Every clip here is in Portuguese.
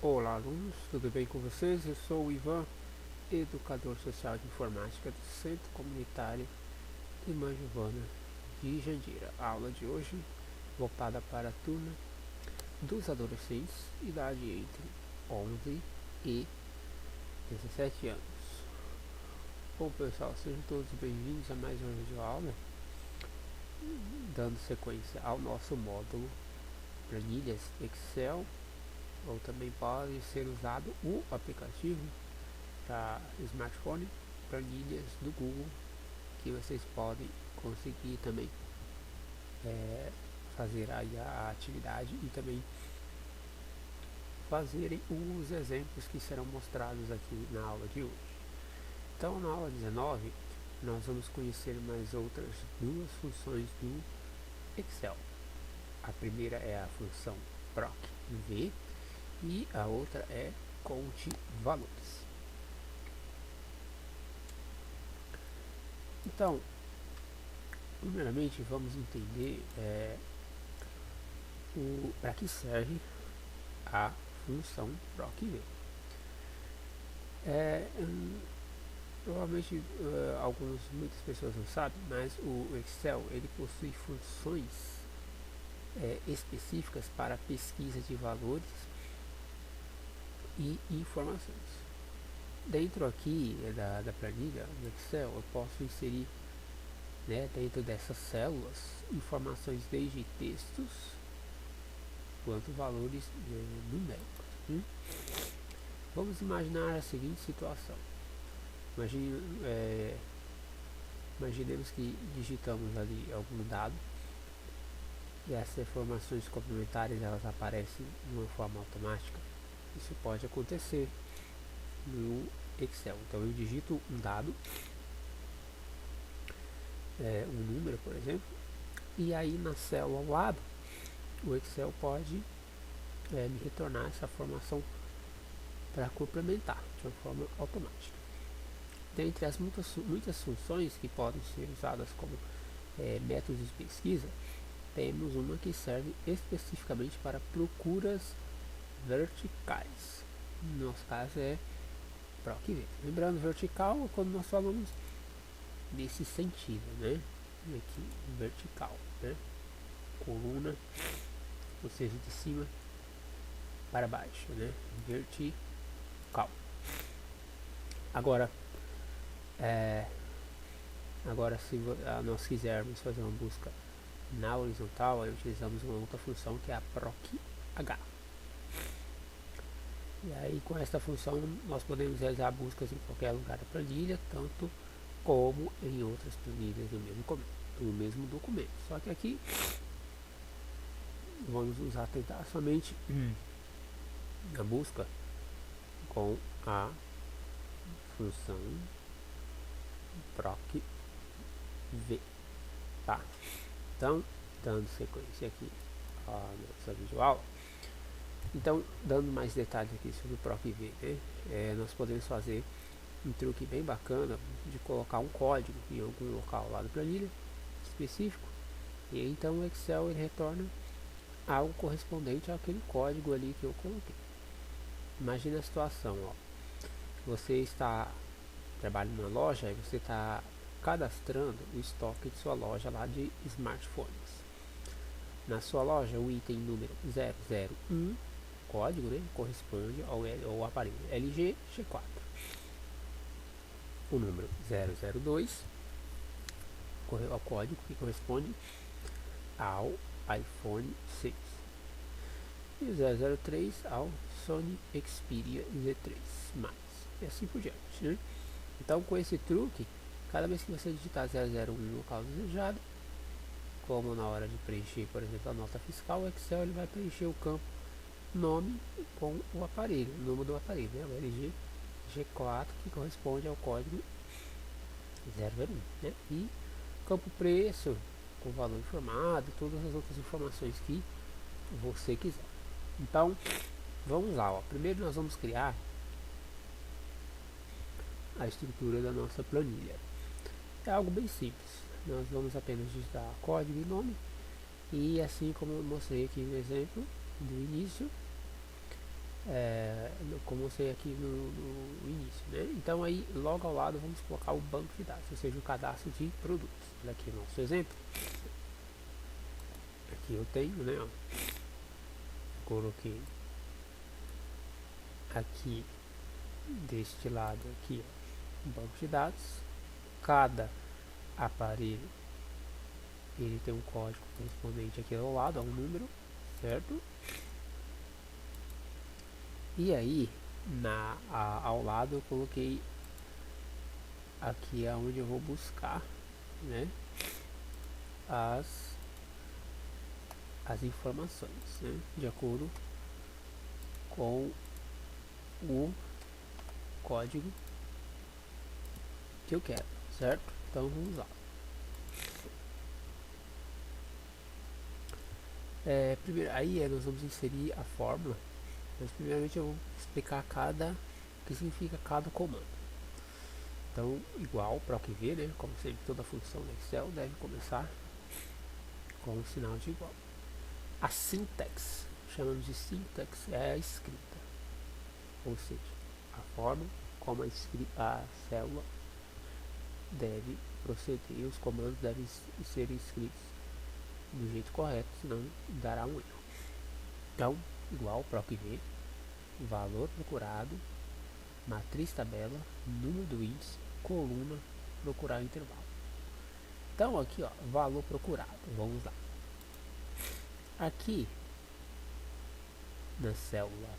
Olá alunos, tudo bem com vocês? Eu sou o Ivan, educador social de informática do Centro Comunitário Irmã Giovana de Jandira. A aula de hoje voltada para a turma dos adolescentes, idade entre 11 e 17 anos. Bom pessoal, sejam todos bem-vindos a mais uma videoaula, dando sequência ao nosso módulo Planilhas Excel, ou também pode ser usado o aplicativo para smartphone, planilhas do Google, que vocês podem conseguir também fazer aí a atividade e também fazerem os exemplos que serão mostrados aqui na aula de hoje. Então, na aula 19, nós vamos conhecer mais outras duas funções do Excel. A primeira é a função PROC-V e a outra é Conte Valores. Então, primeiramente vamos entender para que serve a função PROC-V. Provavelmente muitas pessoas não sabem, mas o Excel ele possui funções específicas para pesquisa de valores e informações. Dentro aqui da planilha do Excel, eu posso inserir dentro dessas células informações desde textos quanto valores numéricos. Vamos imaginar a seguinte situação. Imaginemos que digitamos ali algum dado e essas informações complementares elas aparecem de uma forma automática. Isso pode acontecer no Excel. Então eu digito um dado, um número, por exemplo, e aí na célula ao lado o Excel pode me retornar essa informação para complementar de uma forma automática. Dentre as muitas funções que podem ser usadas como métodos de pesquisa, temos uma que serve especificamente para procuras verticais. No nosso caso é PROC-V. Lembrando, vertical é quando nós falamos nesse sentido, aqui vertical, coluna, ou seja, de cima para baixo, vertical. Agora se nós quisermos fazer uma busca na horizontal, aí utilizamos uma outra função que é a PROC-H. E aí com esta função nós podemos realizar buscas em qualquer lugar da planilha, tanto como em outras planilhas do mesmo documento. Só que aqui vamos tentar somente a busca com a função PROC-V, tá? Então, dando sequência aqui à nossa videoaula, então, dando mais detalhes aqui sobre o PROC-V, nós podemos fazer um truque bem bacana de colocar um código em algum local lá da planilha específico, e então o Excel ele retorna algo correspondente àquele código ali que eu coloquei. Imagina a situação, você está trabalhando na loja e você está cadastrando o estoque de sua loja lá de smartphones. Na sua loja, o item número 001, código, corresponde ao aparelho LG G4. O número 002, ao código que corresponde ao iPhone 6. E o 003 ao Sony Xperia Z3+, e assim por diante. Então, com esse truque, cada vez que você digitar 001 no local desejado, como na hora de preencher, por exemplo, a nota fiscal, o Excel ele vai preencher o campo nome com o aparelho, o número do aparelho, o LG G4, que corresponde ao código 001, e campo preço, com valor informado, todas as outras informações que você quiser. Então, vamos lá, primeiro nós vamos criar a estrutura da nossa planilha. É algo bem simples, nós vamos apenas digitar código e nome, e assim como eu mostrei aqui no exemplo do início, como eu sei aqui no início, né? Então aí logo ao lado vamos colocar o banco de dados, ou seja, o cadastro de produtos. Olha aqui o nosso exemplo. Aqui eu tenho, né? Ó, coloquei aqui deste lado aqui, ó, um banco de dados. Cada aparelho ele tem um código correspondente aqui ao lado, a um número, certo? E aí ao lado eu coloquei aqui aonde eu vou buscar, né, as informações, né, de acordo com o código que eu quero, certo? Então vamos lá. Primeiro, aí nós vamos inserir a fórmula, mas primeiramente eu vou explicar o que significa cada comando. Então, igual para o que vê, né? Como sempre, toda função no Excel deve começar com um sinal de igual. A syntax, chamamos de syntax, é a escrita, ou seja, a forma como a célula deve proceder, os comandos devem ser escritos do jeito correto, senão dará um erro. Então, igual para o que vê, valor procurado, matriz tabela, número do índice, coluna, procurar intervalo. Então aqui, ó, valor procurado, vamos lá. Aqui na célula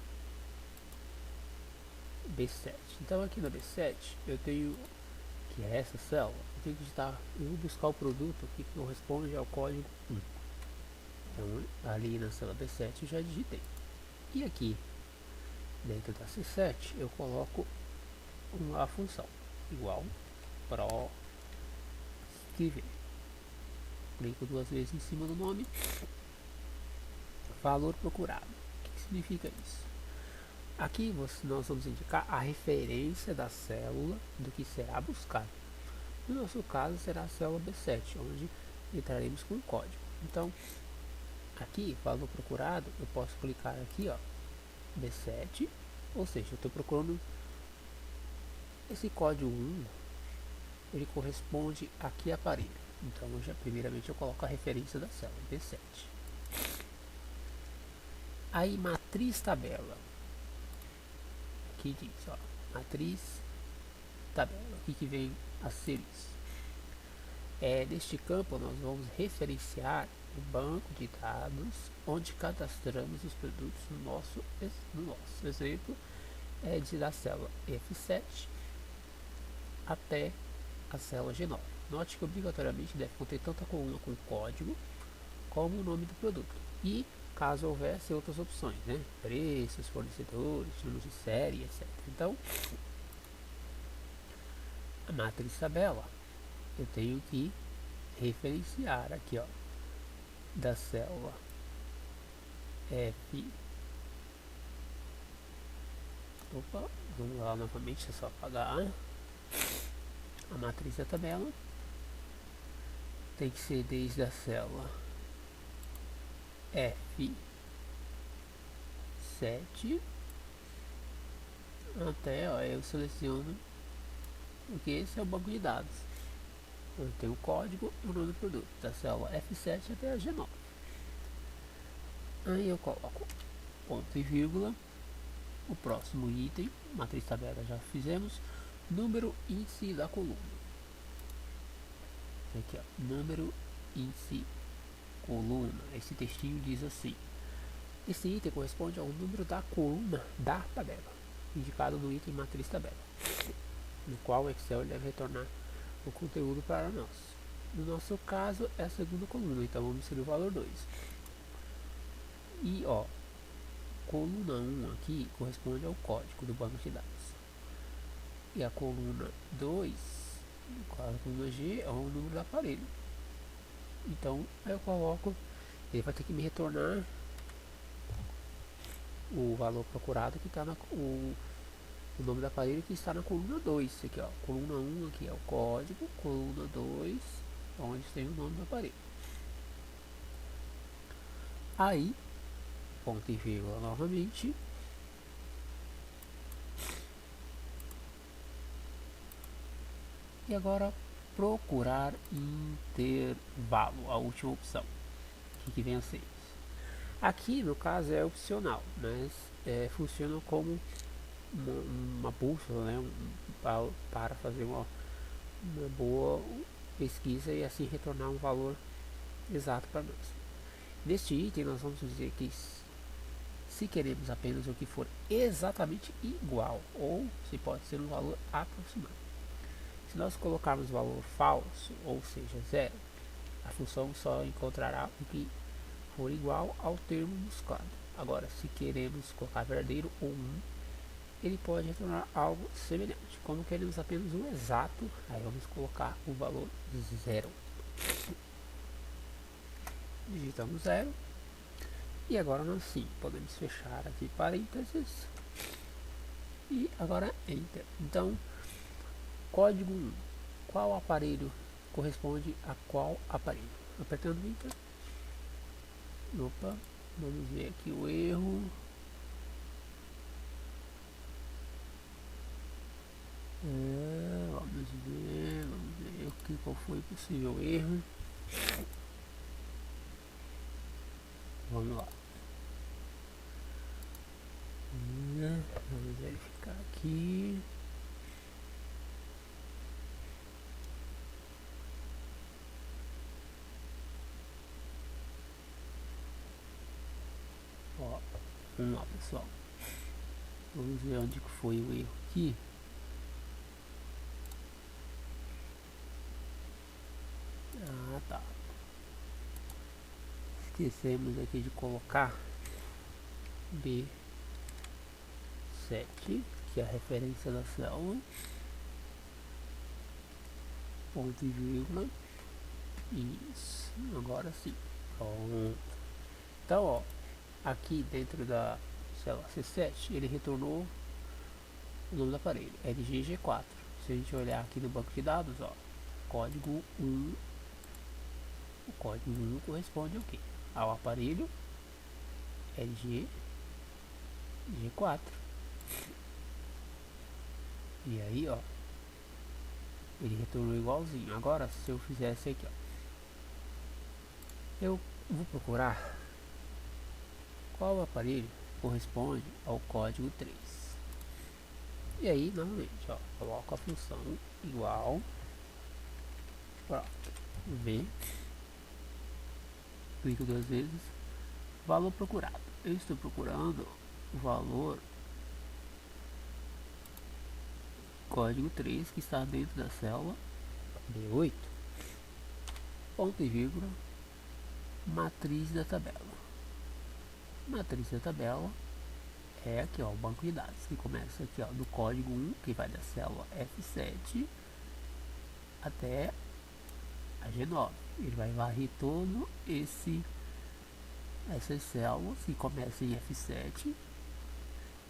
B7, então aqui na B7 eu tenho, que é essa célula, eu tenho que digitar, eu vou buscar o produto que corresponde ao código 1. Então ali na célula B7 eu já digitei. E aqui dentro da C7 eu coloco a função igual pro escrever. Clico duas vezes em cima do nome. Valor procurado. O que significa isso? Aqui nós vamos indicar a referência da célula do que será buscado. No nosso caso será a célula B7, onde entraremos com o código. Então, aqui, valor procurado, eu posso clicar aqui, ó, B7, ou seja, eu estou procurando esse código 1, ele corresponde a que aparelho. Então, primeiramente eu coloco a referência da célula, B7. Aí, matriz tabela. Aqui diz, ó, matriz tabela. O que vem a ser isso? Neste campo, nós vamos referenciar o banco de dados onde cadastramos os produtos no nosso exemplo, da célula F7 até a célula G9. Note que obrigatoriamente deve conter tanto a coluna com código como o nome do produto. E caso houvesse outras opções, né? Preços, fornecedores, números de série, etc. Então, a matriz tabela, eu tenho que referenciar aqui, ó, da célula F. Opa, vamos lá novamente, é só apagar a matriz da tabela. Tem que ser desde a célula F7 até, ó, eu seleciono, porque esse é o banco de dados. Eu tenho o código e o nome do produto, da célula F7 até a G9. Aí eu coloco ponto e vírgula, o próximo item, matriz tabela já fizemos, número índice da coluna. Aqui, ó, número índice coluna, esse textinho diz assim: esse item corresponde ao número da coluna da tabela, indicado no item matriz tabela, no qual o Excel deve retornar o conteúdo para nós. No nosso caso é a segunda coluna, então vamos inserir o valor 2. E ó, coluna 1 aqui corresponde ao código do banco de dados. E a coluna 2, a coluna G, é o número do aparelho. Então eu coloco, ele vai ter que me retornar o valor procurado que está o nome do aparelho que está na coluna 2. Aqui, ó, coluna 1 aqui é o código, coluna 2 onde tem o nome do aparelho. Aí, ponto e vírgula novamente, E agora procurar intervalo, a última opção. O que vem a ser isso? Aqui no caso é opcional, mas funciona como uma bússola, né, para fazer uma boa pesquisa e assim retornar um valor exato para nós. Neste item nós vamos dizer que se queremos apenas o que for exatamente igual, ou se pode ser um valor aproximado. Se nós colocarmos valor falso, ou seja, zero, a função só encontrará o que for igual ao termo buscado. Agora, se queremos colocar verdadeiro ou ele pode retornar algo semelhante. Como queremos apenas um exato, aí vamos colocar o valor zero. Digitamos zero. E agora nós sim, podemos fechar aqui parênteses. E agora Enter. Então, código 1. Qual aparelho corresponde a qual aparelho? Apertando Enter. Opa, vamos ver aqui o erro. Vamos ver aqui qual foi o possível erro. Vamos lá. Vamos verificar aqui. Ó, vamos lá, pessoal. Vamos ver onde que foi o erro aqui. Ah, tá. Esquecemos aqui de colocar B7, que é a referência da célula, ponto e vírgula. Isso, agora sim. Pronto. Então, ó, aqui dentro da célula C7, ele retornou o nome do aparelho, LG-G4. Se a gente olhar aqui no banco de dados, ó, código 1, o código 1 corresponde ao quê? Ao aparelho LG-G4. E aí, ó, ele retornou igualzinho. Agora, se eu fizesse aqui, ó, eu vou procurar qual aparelho corresponde ao código 3. E aí, novamente, ó, coloco a função igual, pronto, V, clico duas vezes, valor procurado. Eu estou procurando o valor código 3 que está dentro da célula B8, ponto e vírgula, matriz da tabela. Matriz da tabela é aqui, ó, o banco de dados, que começa aqui, ó, do código 1, que vai da célula F7 até a G9. Ele vai varrer todo essas células que começam em F7.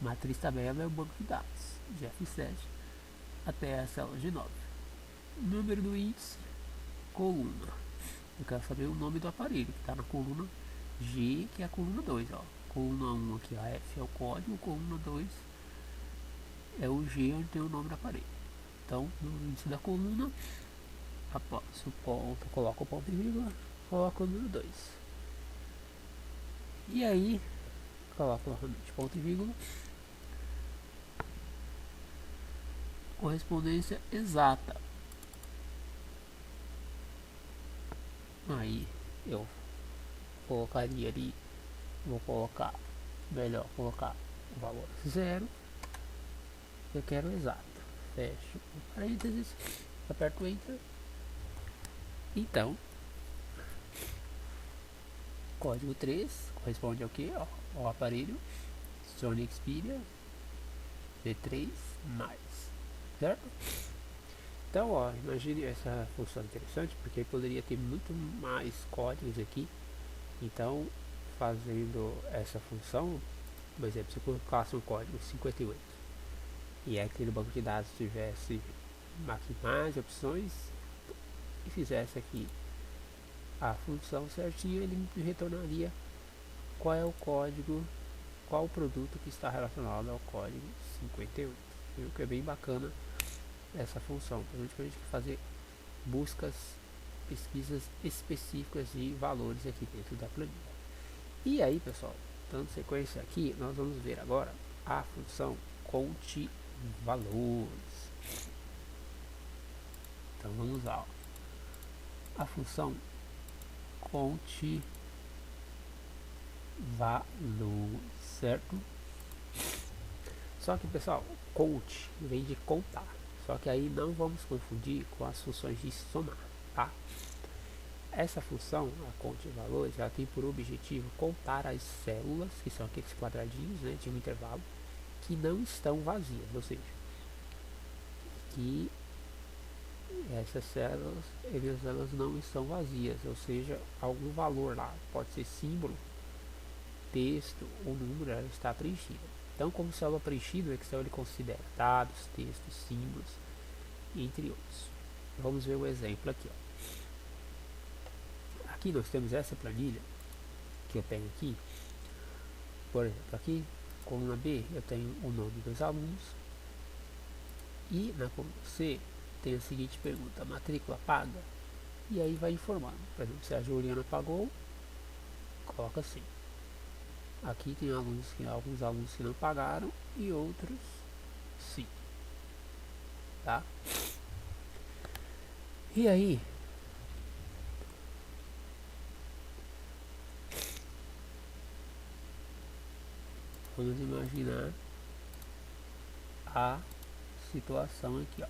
Matriz tabela é o banco de dados de F7 até a célula G9. Número do índice, coluna. Eu quero saber o nome do aparelho que está na coluna G, que é a coluna 2, ó. Coluna 1 aqui, a F é o código, coluna 2 é o G, onde tem o nome do aparelho. Então, no índice da coluna, após o ponto, coloco o ponto e vírgula, coloco o número 2. E aí, coloco novamente ponto e vírgula. Correspondência exata. Aí, eu colocaria ali, vou colocar, melhor colocar o valor 0. Eu quero exato. Fecho parênteses, aperto Enter. Então, código 3 corresponde ao que? Ao aparelho Sony Xperia V3+, certo? Então, ó, imagine essa função interessante, porque poderia ter muito mais códigos aqui. Então, fazendo essa função, por exemplo, se eu colocasse um código 58 e aqui no banco de dados tivesse aqui mais opções e fizesse aqui a função certinho, ele me retornaria qual é o código, qual o produto que está relacionado ao código 58. Viu que é bem bacana essa função, principalmente quando a gente quer fazer buscas, pesquisas específicas de valores aqui dentro da planilha. E aí, pessoal, dando sequência aqui, nós vamos ver agora a função conte valores. Então vamos lá, ó. A função conte valores, certo? Só que, pessoal, conte vem de contar, só que aí não vamos confundir com as funções de somar, tá? Essa função, a conte valores, ela tem por objetivo contar as células, que são aqueles quadradinhos, né, de um intervalo, que não estão vazias, ou seja, que essas células, elas não estão vazias, ou seja, algum valor lá, pode ser símbolo, texto ou número, ela está preenchida. Então, como célula preenchida, o Excel ele considera dados, textos, símbolos, entre outros. Vamos ver um exemplo aqui, ó. Aqui nós temos essa planilha que eu tenho aqui. Por exemplo, aqui, coluna B, eu tenho o nome dos alunos. E na coluna C, tem a seguinte pergunta: matrícula paga? E aí vai informando. Por exemplo, se a Juliana pagou, coloca assim. Aqui tem alguns alunos que não pagaram e outros sim. Tá? E aí, vamos imaginar a situação aqui, ó.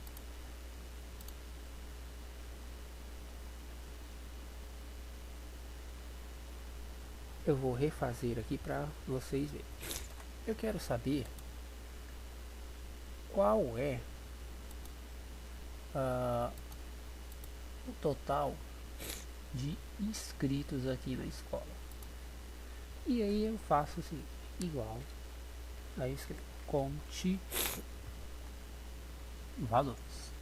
Eu vou refazer aqui para vocês verem. Eu quero saber qual é o total de inscritos aqui na escola. E aí eu faço assim, igual, aí escrevo conte valores.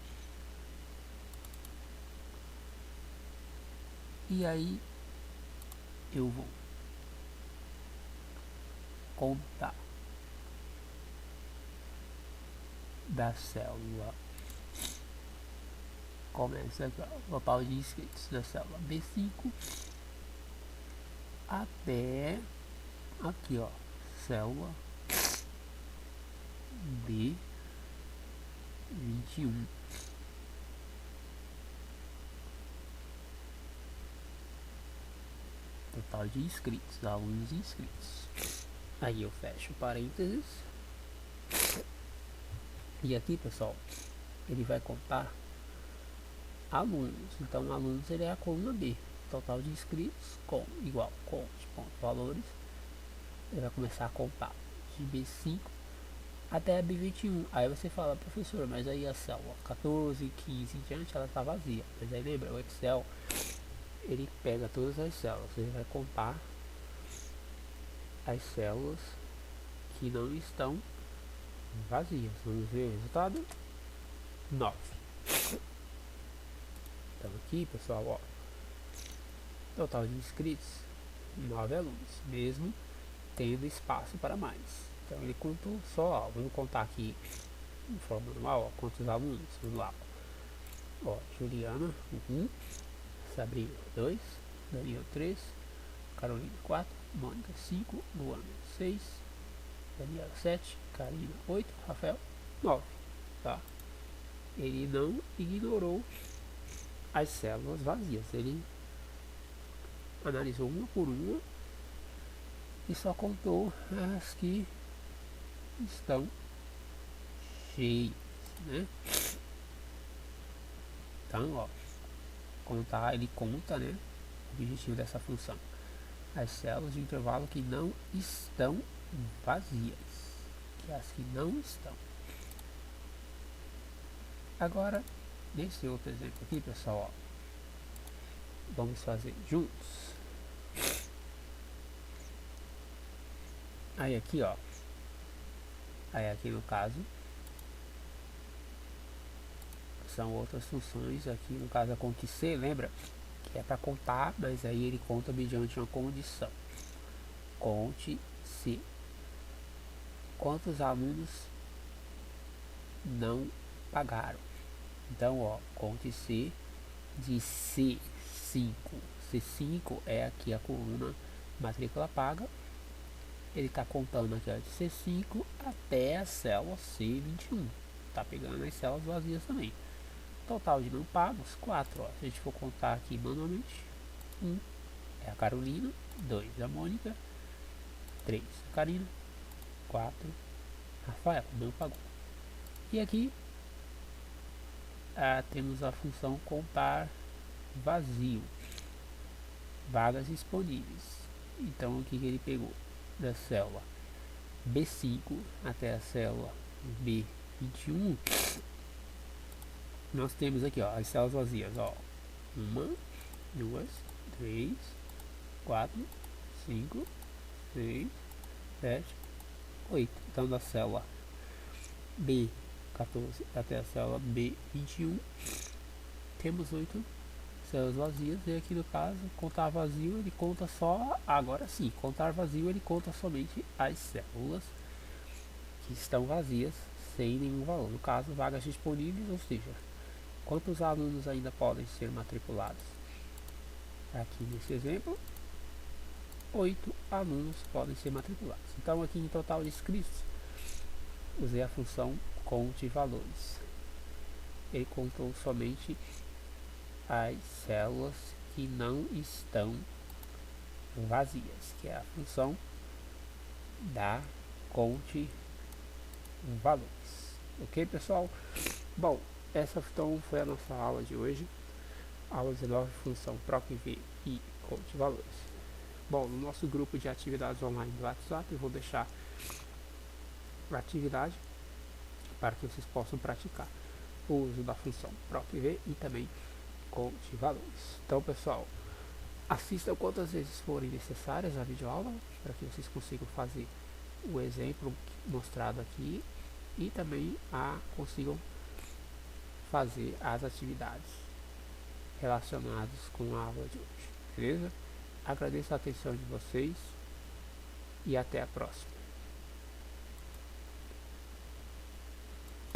E aí eu vou contar da célula, começa aqui, ó, o total de inscritos da célula B5 até aqui, ó, célula B21. Total de inscritos, alunos inscritos. Aí eu fecho parênteses. E aqui, pessoal, ele vai contar alunos. Então, alunos ele é a coluna B. Total de inscritos com igual conte ponto valores. Ele vai começar a contar de B5 até a B21. Aí você fala, professor, mas aí a célula 14, 15 em diante ela está vazia. Mas aí lembra, o Excel ele pega todas as células, ele vai contar as células que não estão vazias. Vamos ver o resultado: 9. Então aqui, pessoal, ó, total de inscritos 9 alunos, mesmo tendo espaço para mais. Então ele contou só, ó, vamos contar aqui de forma manual, ó, quantos alunos, vamos lá, ó, Juliana 1, Sabrina 2, Daniel 3, Carolina 4, Mônica 5, Luana 6, Daniela 7, Karina 8, Rafael 9, tá? Ele não ignorou as células vazias, ele analisou uma por uma e só contou as que estão cheias, né? Então, ó, contar, ele conta, né? O objetivo dessa função: as células de intervalo que não estão vazias, que é as que não estão. Agora, nesse outro exemplo aqui, pessoal, ó, vamos fazer juntos. Aí aqui, ó, aí aqui no caso são outras funções. Aqui no caso a conte C, lembra que é para contar, mas aí ele conta mediante uma condição. Conte C: quantos alunos não pagaram? Então, ó, conte C de C5. C5 é aqui a coluna matrícula paga. Ele está contando aqui, ó, de C5 até a célula C21. Tá pegando as células vazias também. Total de não pagos, 4. Ó. Se a gente for contar aqui manualmente, 1 é a Carolina, 2 a Mônica, 3 a Karina, 4 Rafael, não pagou. E aqui temos a função contar vazio, vagas disponíveis. Então o que ele pegou? Da célula B5 até a célula B21, nós temos aqui, ó, as células vazias, ó, 1, 2, 3, 4, 5, 6, 7, 8. Então da célula B14 até a célula B21 temos 8 células vazias. E aqui no caso, contar vazio, ele conta só, agora sim, contar vazio, ele conta somente as células que estão vazias, sem nenhum valor. No caso, vagas disponíveis, ou seja, quantos alunos ainda podem ser matriculados. Aqui nesse exemplo, 8 alunos podem ser matriculados. Então aqui em total de inscritos, usei a função conte valores. Ele contou somente as células que não estão vazias, que é a função da conte valores. Ok, pessoal? Bom, essa então foi a nossa aula de hoje. Aula 19, função PROC-V e conte valores. Bom, no nosso grupo de atividades online do WhatsApp, eu vou deixar a atividade para que vocês possam praticar o uso da função PROC-V e também conte valores. Então, pessoal, assistam quantas vezes forem necessárias a videoaula para que vocês consigam fazer o exemplo mostrado aqui e também consigam fazer as atividades relacionadas com a aula de hoje. Beleza? Agradeço a atenção de vocês e até a próxima.